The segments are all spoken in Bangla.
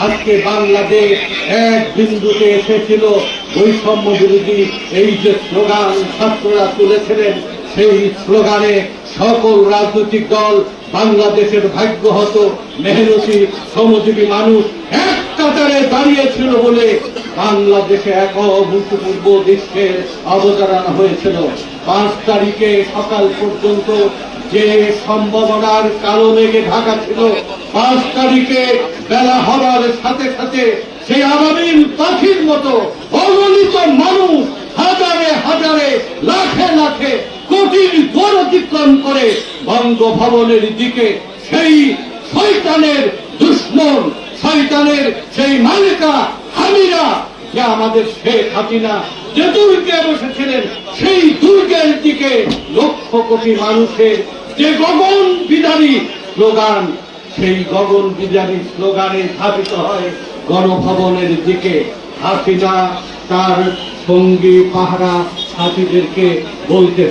আজকে বাংলাদেশ এক বিন্দুতে এসেছিল। বৈষম্য বিরোধী এই যে স্লোগান ছাত্ররা তুলেছিলেন, সেই স্লোগানে সকল রাজনৈতিক দল, বাংলাদেশের ভাগ্যহত মেহনতি শ্রমজীবী মানুষ এক কাতারে দাঁড়িয়েছিল বলে বাংলাদেশে এক অভূতপূর্ব দৃশ্যের অবতারণা হয়েছিল। 5 তারিখে সকাল পর্যন্ত যে সম্ভাবনার কালো মেঘে ঢাকা ছিল, 5 তারিখে বেলা হবার সাথে সাথে সেই আবাবিল পাখির মতো অগণিত মানুষ হাজারে হাজারে লাখে লাখে কোটির গড় অতিক্রম করে বঙ্গভবনের দিকে সেই শয়তানের দুশ্মন, শয়তানের সেই মালিকা হামিরা, যে আমাদের শেখ হাসিনা যে দুর্গে বসেছিলেন, সেই দুর্গের দিকে লক্ষ কোটি মানুষের যে গগন বিদারী স্লোগান, সেই গগন বিদারী স্লোগানে ধাবিত হয় গণভবনের দিকে। হাসিনা তার সঙ্গী পাহারা সাথীদেরকে বলতে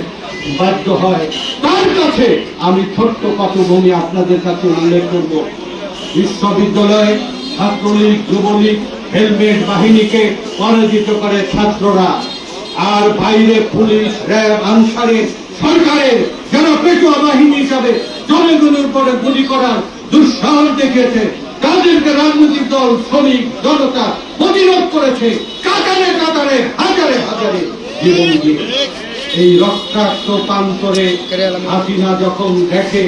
বাধ্য হয়। তার কাছে আমি ছোট্ট পটভূমি আপনাদের কাছে উল্লেখ করব। বিশ্ববিদ্যালয়ে ছাত্রলীগ, যুবলীগ, হেলমেট বাহিনীকে পরাজিত করে ছাত্ররা, আর বাইরে পুলিশ, র্যাব, আনসারের, সরকারের যারা পেটোয়া বাহিনী হিসাবে জনগণের উপরে গুলি করার দুঃসাহস দেখিয়েছে, তাদেরকে রাজনৈতিক দল, শ্রমিক, জনতা প্রতিরোধ করেছে কাতারে কাতারে, হাজারে হাজারে জীবন দিয়ে। এই রক্তাক্ত প্রান্তরে হাসিনা যখন দেখে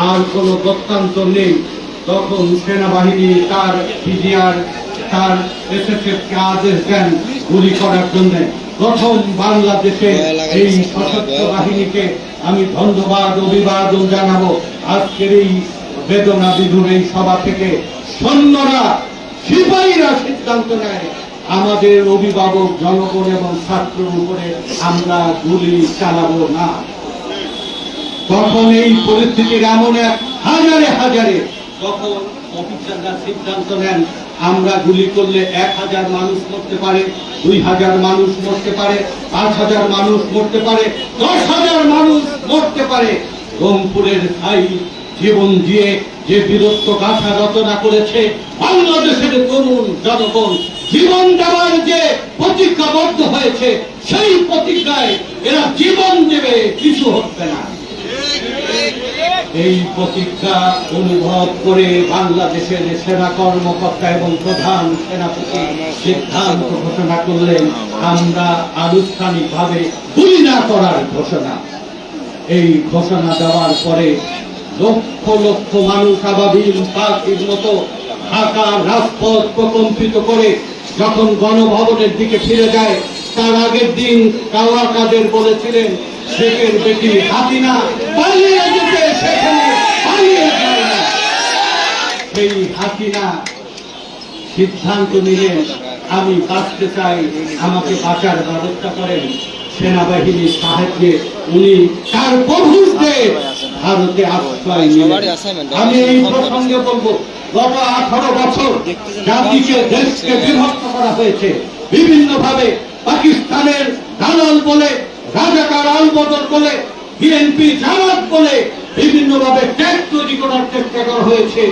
আর কোন গত্যান্তর নেই, তখন সেনাবাহিনী তার পিজিআর, তার এসএসএফ কে আদেশ দেন গুলি করার জন্য। প্রথম বাংলাদেশে এই সশস্ত্র বাহিনীকে আমি ধন্যবাদ, অভিবাদন জানাবো। আজকের এই বেদনা বিধুর এই সভা থেকে সৈন্যরা, সিপাহীরা সিদ্ধান্ত নেয় আমাদের অভিভাবক জনগণ এবং ছাত্রের উপরে আমরা গুলি চালাবো না। তখন এই পরিস্থিতির এমন এক হাজারে হাজারে, তখন অফিসাররা সিদ্ধান্ত নেন আমরা গুলি করলে 1000 মানুষ মরতে পারে, 2000 মানুষ মরতে পারে, 5000 মানুষ মরতে পারে, 10,000 মানুষ মরতে পারে। রংপুরের ভাই জীবন দিয়ে যে বীরত্ব গাথা রচনা করেছে, বাংলাদেশের তরুণ জনগণ জীবন দেওয়ার যে প্রতিজ্ঞাবদ্ধ হয়েছে, সেই প্রতিজ্ঞায় এরা জীবন দেবে, কিছু হবে না। এই প্রতিজ্ঞা অনুভব করে বাংলাদেশের সেনা কর্মকর্তা এবং প্রধান সেনাপতি সিদ্ধান্ত ঘোষণা করলেন আমরা আনুষ্ঠানিকভাবে গুলি না করার ঘোষণা। এই ঘোষণা দেওয়ার পরে লক্ষ লক্ষ মানুষ আবাবিল পাখির মতো ঢাকা রাজপথ প্রকম্পিত করে যখন গণভবনের দিকে ফিরে যায়, তার আগের দিন কাওয়া কাদের বলেছিলেন শেখের বেটি হাসিনা পালিয়ে যেতে, সেখানে পালিয়ে যায় না। সেই হাসিনা সিদ্ধান্ত নিলেন আমি বাঁচতে চাই, আমাকে বাঁচার ব্যবস্থা করেন। সেনাবাহিনীর সাহায্যে উনি তার প্রভুদের ভারতে আশ্রয় নিলেন। আমি এই প্রসঙ্গে বলবো, গত 18 বছর জাতিকে, দেশকে বিভক্ত করা হয়েছে বিভিন্ন ভাবে। পাকিস্তানের দালাল বলে, রাজাকার আলবদর বলে, বিএনপি জামাত বলে বিভিন্ন ভাবে ট্যাগ তৈরি করার চেষ্টা করা হয়েছে।